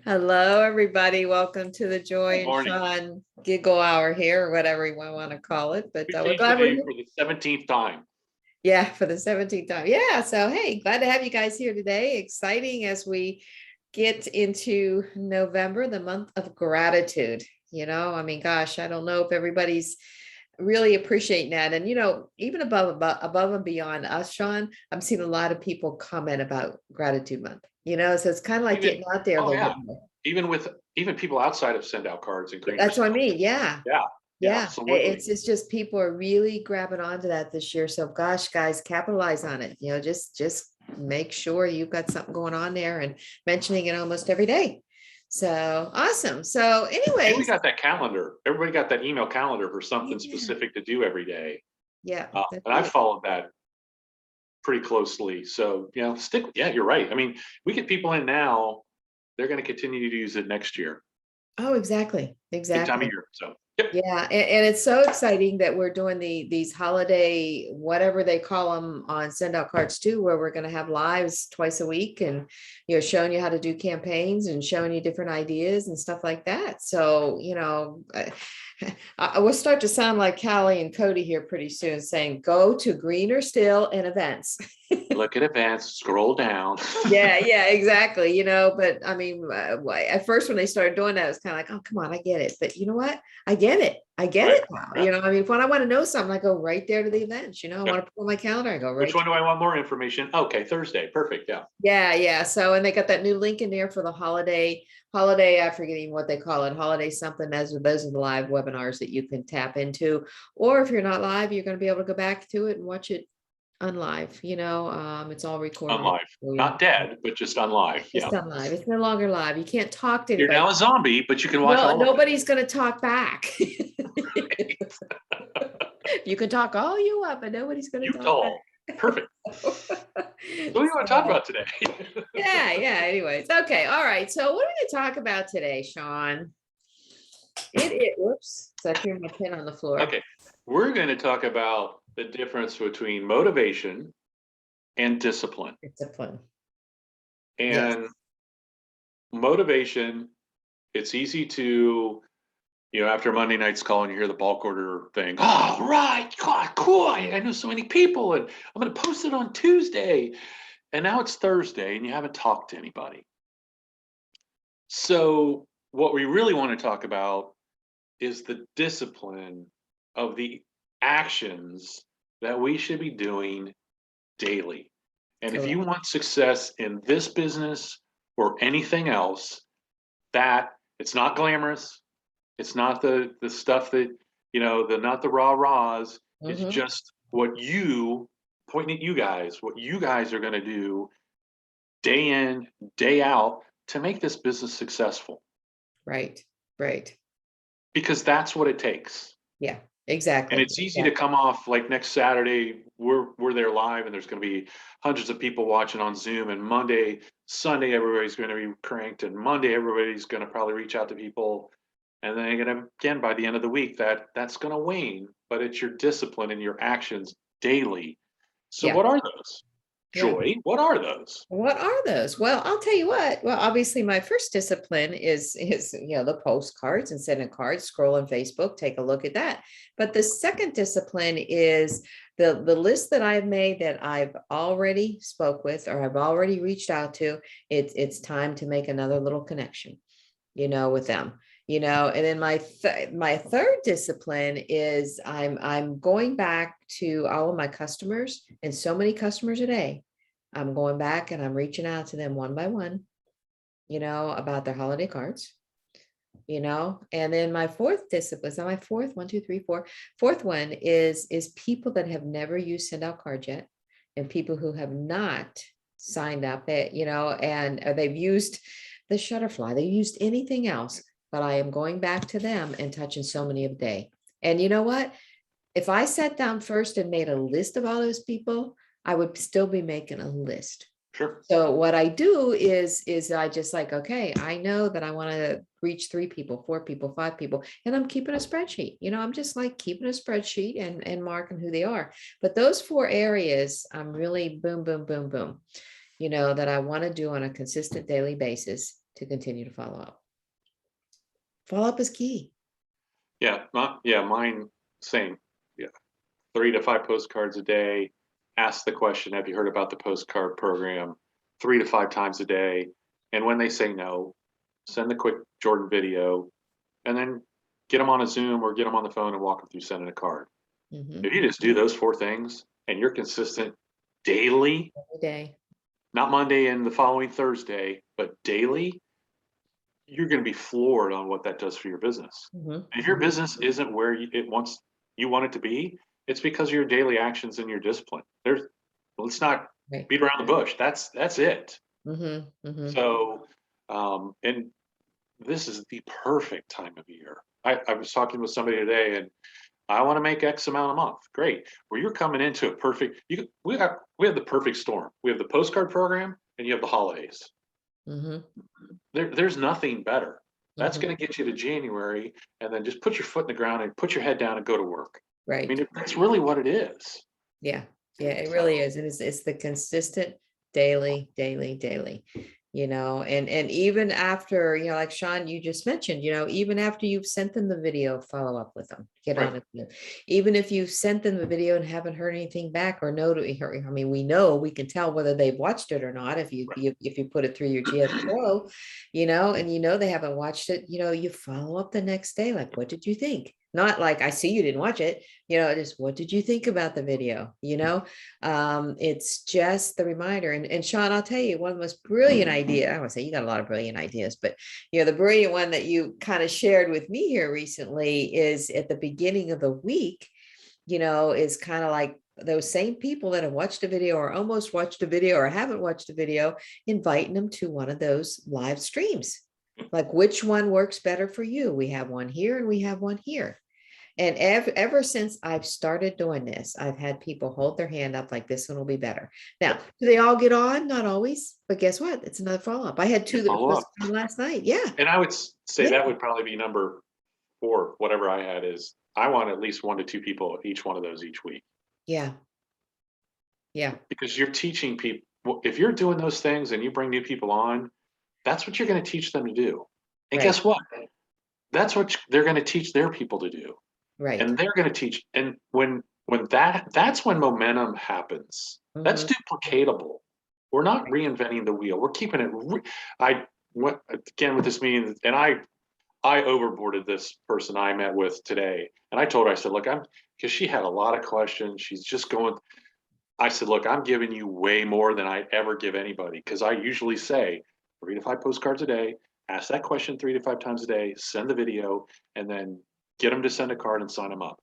Hello, everybody. Welcome to the Good Joy and morning. Shawn Giggle Hour here, or whatever you want to call it. But We we're changed the glad we're name here. for the 17th time. Yeah, for the 17th time. Yeah. So, hey, glad to have you guys here today. Exciting as we get into November, the month of gratitude. I mean, gosh, I don't know if everybody's really appreciating that. And, even above and beyond us, Shawn, I'm seeing a lot of people comment about gratitude month, so it's kind of like Even getting out there a oh little bit yeah, more. even people outside of send out cards and greener That's what I stuff. mean. Yeah. Yeah, yeah, Yeah. absolutely. It's just people are really grabbing onto that this year. So gosh, guys, capitalize on it. Just make sure you've got something going on there and mentioning it almost every day. So awesome. So And we anyways, got that calendar. Everybody got that email calendar for something yeah, specific to do every day. yeah, that's And I right. followed that pretty closely. So, stick. Yeah, you're right. I mean, we get people in now, they're going to continue to use it next year. Oh, exactly. Good time of Exactly. year. So, yep. Yeah, and it's so exciting that we're doing these holiday, whatever they call them, on send out cards too, where we're going to have lives twice a week and showing you how to do campaigns and showing you different ideas and stuff like that. So I will start to sound like Callie and Cody here pretty soon, saying go to greener still in events. Look at events, scroll down. Yeah, exactly. But I mean, at first when they started doing that, it was kind of like, oh, come on, I get it. But you know what? I get it. I get Right, it now. right. I mean, when I want to know something, I go right there to the events. I Yep. want to put on my calendar. I go Which right. one do I want more information? Okay, Thursday. Perfect. Yeah. Yeah. So, and they got that new link in there for the holiday. I forget even what they call it. Holiday something. Those are the live webinars that you can tap into. Or if you're not live, you're going to be able to go back to it and watch it unlive. It's all On recorded live. for you. Not dead, but just on live. Just Yeah. on live. It's no longer live. You can't talk to You're anybody. now a zombie, but you can watch No, all of it. nobody's going to talk back. You can talk all you want, but nobody's going You to talk tall. Perfect. back. So what do you want to talk about today? Yeah. Anyways, okay, all right. So what are we going to talk about today, Shawn? Whoops! So I threw my pen on the floor. Okay. We're going to talk about the difference between motivation and discipline. Discipline. Yes. And motivation, it's easy to, after Monday night's call and you hear the bulk order thing, oh, right, God, cool. I know so many people and I'm going to post it on Tuesday. And now it's Thursday and you haven't talked to anybody. So what we really want to talk about is the discipline of the actions that we should be doing daily. And if you Correct. want success in this business or anything else, that it's not glamorous. It's not the stuff that, not the rah-rahs. It's Mm-hmm. just pointing at what you guys are going to do day in, day out to make this business successful. Right. Right. Because that's what it takes. Yeah. And Exactly. it's easy to come off like next Saturday, we're there live and there's going to be hundreds of people watching on Zoom. And Monday, Sunday, everybody's going to be cranked. And Monday, everybody's going to probably reach out to people. And then again, by the end of the week, that's going to wane. But it's your discipline and your actions daily. So Yeah. what are those? Yeah. Joy, what are those? What are those? Well, I'll tell you what. Well, obviously, my first discipline is the postcards and sending cards, scroll on Facebook, take a look at that. But the second discipline is the list that I've made that I've already spoke with or I've already reached out to. It's time to make another little connection, with them. And then my third discipline is I'm going back to all of my customers, and so many customers a day. I'm going back and I'm reaching out to them one by one, about their holiday cards, and then my fourth discipline, so my fourth, one, two, three, four, fourth one is people that have never used send out cards yet, and people who have not signed up and they've used the Shutterfly, they used anything else, but I am going back to them and touching so many a day. And you know what? If I sat down first and made a list of all those people, I would still be making a list. Sure. So what I do is I just like, okay, I know that I want to reach 3 people, 4 people, 5 people, and I'm keeping a spreadsheet. I'm just like keeping a spreadsheet and marking who they are. But those 4 areas, I'm really boom, boom, boom, boom. that I want to do on a consistent daily basis to continue to follow up. Follow up is key. Mine, same. Yeah. 3 to 5 postcards a day. Ask the question, have you heard about the postcard program? 3 to 5 times a day. And when they say no, send the quick Jordan video and then get them on a Zoom or get them on the phone and walk them through sending a card. Mhm. If you just do those 4 things and you're consistent daily, Every day. not Monday and the following Thursday, but daily, you're going to be floored on what that does for your business. Mhm. If your business isn't where you want it to be, it's because of your daily actions and your discipline. Let's not Right. beat around the bush. That's it. Mhm. Mhm. So, and this is the perfect time of year. I was talking with somebody today, and I want to make X amount a month. Great. Well, you're coming into a perfect. We have the perfect storm. We have the postcard program, and you have the holidays. Mhm. There's nothing better. That's Mhm. going to get you to January, and then just put your foot in the ground and put your head down and go to work. I Right. mean, that's really what it is. Yeah. Yeah, it really is. It's the consistent daily, and even after, like Shawn, you just mentioned, even after you've sent them the video, follow up with them, get Right. on it. Even if you've sent them the video and haven't heard anything back or know, I mean, we can tell whether they've watched it or not. If you, Right. if you put it through your GS Pro, and they haven't watched it, you follow up the next day. Like, what did you think? Not like, I see you didn't watch it, just what did you think about the video? It's just the reminder. And Shawn, I'll tell you, one of the most brilliant idea, I would say you got a lot of brilliant ideas, but the brilliant one that you kind of shared with me here recently is at the beginning of the week, is kind of like those same people that have watched a video or almost watched a video or haven't watched a video, inviting them to one of those live streams. Like, which one works better for you? We have one here and we have one here. And ever since I've started doing this, I've had people hold their hand up like, this one will be better. Now, do they all get on? Not always, but guess what? It's another follow-up. I had 2 that were Follow supposed up. to come last night. Yeah. And I would say Yeah. that would probably be number 4. Whatever I had is I want at least 1 to 2 people each one of those each week. Yeah. Yeah. Because you're teaching people. If you're doing those things and you bring new people on, that's what you're going to teach them to do. And Right. guess what? That's what they're going to teach their people to do. Right. And they're going to teach. And that's when momentum happens. That's Mhm. duplicatable. We're not reinventing the wheel. We're keeping it. I went again with this meeting, and I overboarded this person I met with today, and I told her, I said, look, because she had a lot of questions. She's just going. I said, look, I'm giving you way more than I ever give anybody, because I usually say 3 to 5 postcards a day, ask that question 3 to 5 times a day, send the video, and then get them to send a card and sign them up.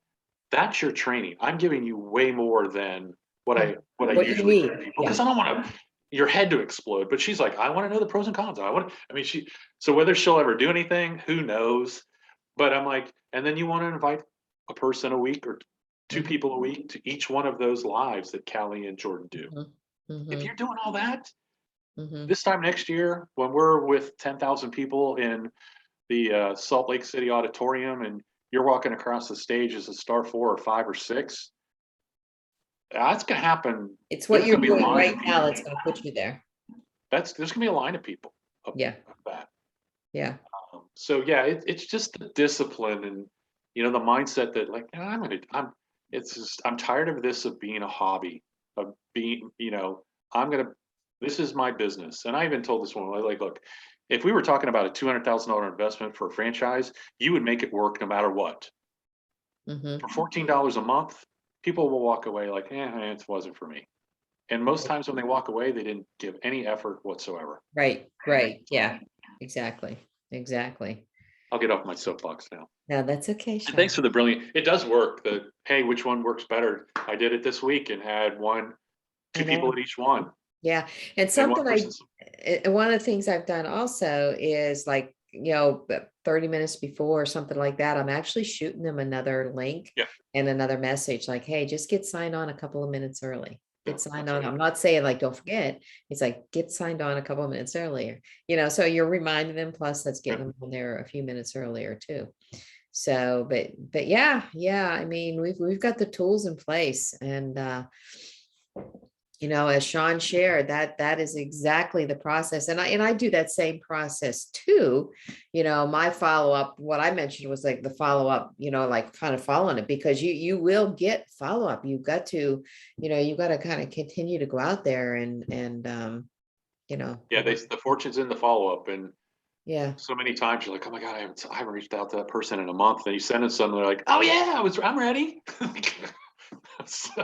That's your training. I'm giving you way more than what I What you usually give need. people, Yeah. because I don't want your head to explode. But she's like, I want to know the pros and cons. So whether she'll ever do anything, who knows? But I'm like, and then you want to invite a person a week or 2 Mhm. people a week to each one of those lives that Callie and Jordan do. Mhm. If Mhm. you're doing all that, Mhm. this time next year, when we're with 10,000 people in the Salt Lake City auditorium and you're walking across the stage as a star 4 or 5 or 6, that's going to happen. It's what There's you're going to be a doing line right of now people. that's going to put you there. There's going to be a line of people of Yeah. that. Yeah. So yeah, it's just the discipline and the mindset that like I'm tired of this of being a hobby of being I'm gonna this is my business. And I even told this one, like, look, if we were talking about a $200,000 investment for a franchise, you would make it work no matter what. Mhm. For $14 a month, people will walk away like, it wasn't for me. And most times when they walk away, they didn't give any effort whatsoever. Right. Right. Yeah. Exactly. Exactly. I'll get off my soapbox now. No, that's okay, And Shawn. thanks for the brilliant. It does work. Hey, which one works better? I did it this week and had two I know. people at each one, Yeah. And and one something person. one of the things I've done also is like, 30 minutes before or something like that, I'm actually shooting them another link Yeah, and another message like, hey, just get signed on a couple of minutes early. yeah, Get signed that's on. right. I'm not saying like, don't forget. It's like, get signed on a couple of minutes earlier, so you're reminding them, plus that's getting them on there a few minutes earlier too. So, but yeah, I mean, we've got the tools in place and, as Shawn shared, that is exactly the process. And I do that same process too. My follow-up, what I mentioned was like the follow-up, like kind of following it, because you will get follow-up. You've got to kind of continue to go out there and Yeah, the fortune's in the follow-up, and yeah. so many times you're like, oh my God, I haven't reached out to that person in a month. And you send them something, they're like, oh yeah, I'm ready. Yeah, So,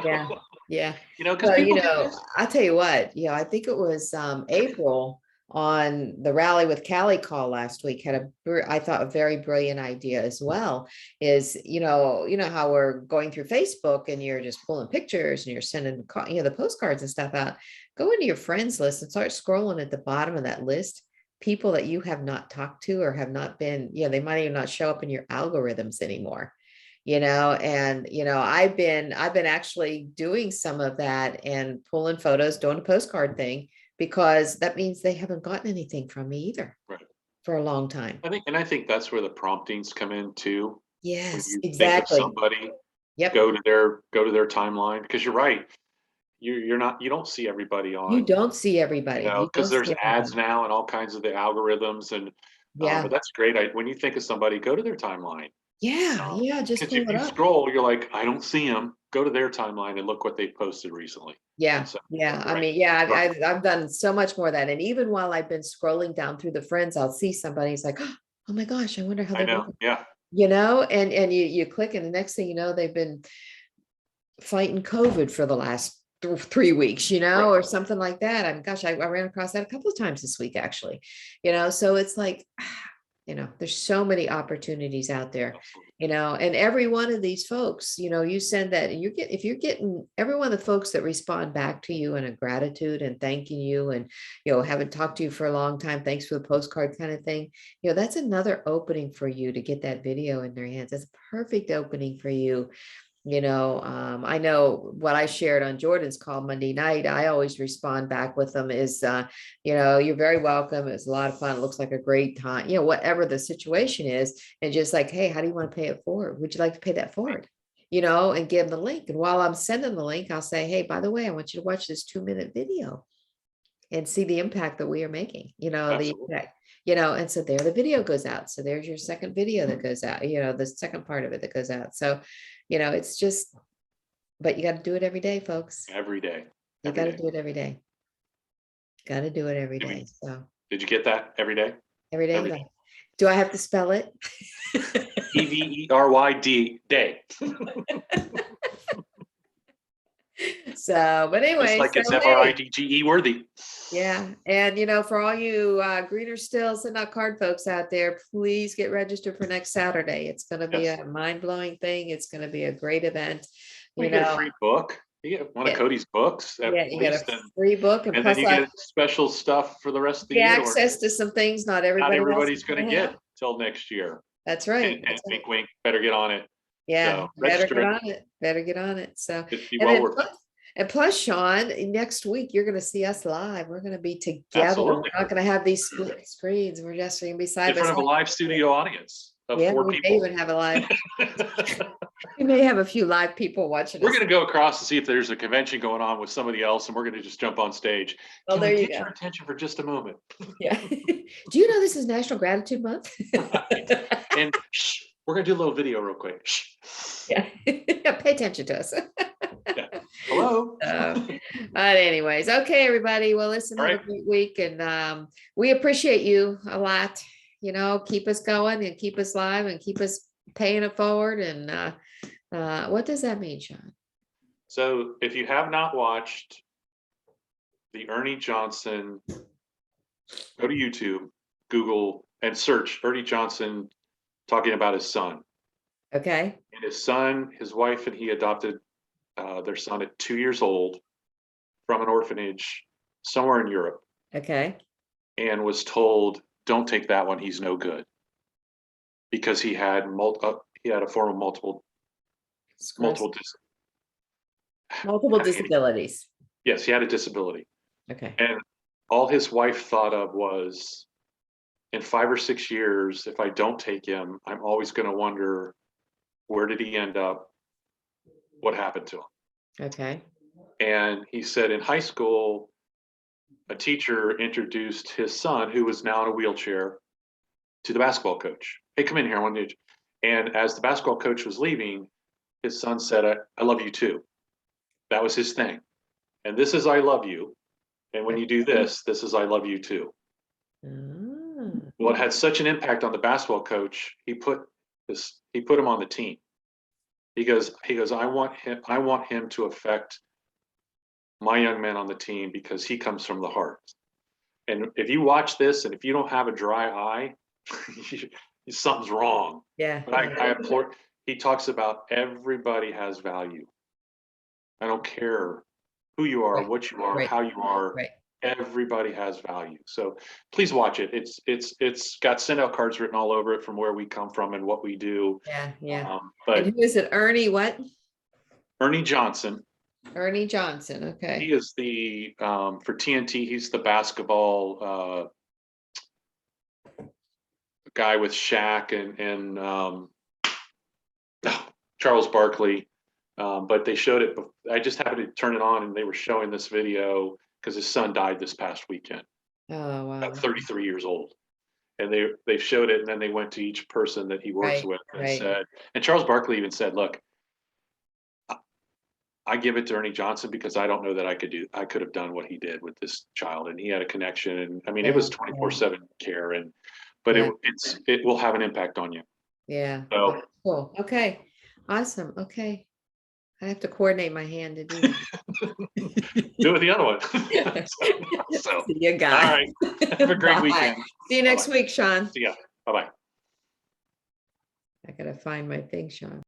yeah. because Well, people get busy. I tell you what, I think it was April on the Rally with Callie call last week had I thought a very brilliant idea as well. Is how we're going through Facebook and you're just pulling pictures and you're sending the postcards and stuff out. Go into your friends list and start scrolling at the bottom of that list. People that you have not talked to or have not been, they might even not show up in your algorithms anymore. And I've been actually doing some of that and pulling photos, doing a postcard thing, because that means they haven't gotten anything from me either Right. for a long time. I think that's where the promptings come in too. When Yes, you think of exactly. somebody, Yep. go to their timeline, because you're right. You don't see everybody You on, don't see everybody. You because don't there's see ads everybody. now and all kinds of the algorithms, and but Yeah. that's great. When you think of somebody, go to their timeline. Yeah. Yeah. Just Because pull if it you up. scroll, you're like, I don't see them. Go to their timeline and look what they posted recently. And Yeah. so, Yeah. I right. mean, yeah, Right. I've done so much more of that. And even while I've been scrolling down through the friends, I'll see somebody's like, oh my gosh, I wonder how I they're know. doing. Yeah. And you click, and the next thing you know, they've been fighting COVID for the last 3 weeks, Right. or something like that. Gosh, I ran across that a couple of times this week, actually. So it's like, there's so many opportunities out there, Absolutely. and every one of these folks, you send that, and if you're getting every one of the folks that respond back to you in a gratitude and thanking you, and haven't talked to you for a long time, thanks for the postcard kind of thing, that's another opening for you to get that video in their hands. That's a perfect opening for you. I know what I shared on Jordan's call Monday night, I always respond back with them is, you're very welcome. It's a lot of fun. It looks like a great time, whatever the situation is. And just like, hey, how do you want to pay it forward? Would you like to pay that forward? And give them the link. And while I'm sending the link, I'll say, hey, by the way, I want you to watch this 2-minute video and see the impact that we are making, the Absolutely. effect, and so there the video goes out. So there's your second video that goes out, the second part of it that goes out. So, it's just, but you got to do it every day, folks. Every day. You Every got to day. do it every day. Got to do it every Did, we, day. So did you get that? Every day? every day. Every day. Do I have to spell it? EVERYD day. So, but Just anyway, like it's so hey, FRIDGE worthy. yeah. And, for all you greener stills and not card folks out there, please get registered for next Saturday. It's going to be Yes. a mind blowing thing. It's going to be a great event. You get a free book. You get one of Yeah, Cody's books at yeah, you get a least, and free book, and then plus you get special stuff for the rest of the get year, or access to some things not not everybody else is everybody's going going to to have. get till next year. That's And, right. and That's right. wink, wink, better get on it. Yeah, So better register get it. on it. Better get on it. So, It'd be and well then worth it. Shawn, next week you're going to see us live. We're going to be together. Absolutely. We're not going to have these split screens. We're just going to be side In by front of a side. live studio audience of Yeah, 4 we may people. even have a live. We may have a few live people watching We're us. going to go across to see if there's a convention going on with somebody else, and we're going to just jump on stage. Well, Can there we you get go. your attention for just a moment? Yeah. Do you know this is National Gratitude Month? Right. And we're going to do a little video real quick. Yeah. Pay attention to us. Yeah. Hello. But anyways, okay, everybody. Well, listen, All have a right. great week, and we appreciate you a lot. Keep us going and keep us live and keep us paying it forward. And what does that mean, Shawn? So if you have not watched the Ernie Johnson, go to YouTube, Google, and search Ernie Johnson talking about his son. Okay. And his son, his wife, and he adopted their son at 2 years old from an orphanage somewhere in Europe, Okay. and was told, "Don't take that one. He's no good," because he had a form of multiple Multiple I can't- disabilities. yes, he had a disability, Okay. and all his wife thought of was, in 5 or 6 years, if I don't take him, I'm always going to wonder, where did he end up? What happened to him? Okay. And he said in high school, a teacher introduced his son, who was now in a wheelchair, to the basketball coach. Hey, come in here. I want you. And as the basketball coach was leaving, his son said, I love you too. That was his thing. And this is I love you. And when you do this, this is I love you too. Ah, Well, it had such an impact on the basketball coach. He put him on the team. He goes, I want him to affect my young man on the team because he comes from the heart. And if you watch this and if you don't have a dry eye, something's wrong. yeah. But I implore, he talks about everybody has value. I don't care who you are, Right, what you are, right, how you are. right. Everybody has value. So please watch it. It's got send out cards written all over it from where we come from and what we do. Yeah, yeah. And But who is it? Ernie what? Ernie Johnson, Ernie Johnson. he Okay. is the for TNT. He's the basketball guy with Shaq and Charles Barkley. But they showed it. I just happened to turn it on, and they were showing this video because his son died this past weekend, Oh, at wow. 33 years old. And they showed it, and then they went to each person that he works Right, with and right. said, and Charles Barkley even said, "Look, I give it to Ernie Johnson because I don't know that I could have done what he did with this child, and he had a connection, and I mean, it Yeah, was yeah, 24/7 care, but yeah, it will have an impact on you." yeah. So Oh, cool. Okay. Awesome. Okay. I have to coordinate my hand to do that. do it with the other one. So, See you all guys. right. Have a great Bye. weekend. See you Bye next bye. week, Sean. See ya. Bye bye. I gotta find my thing, Sean.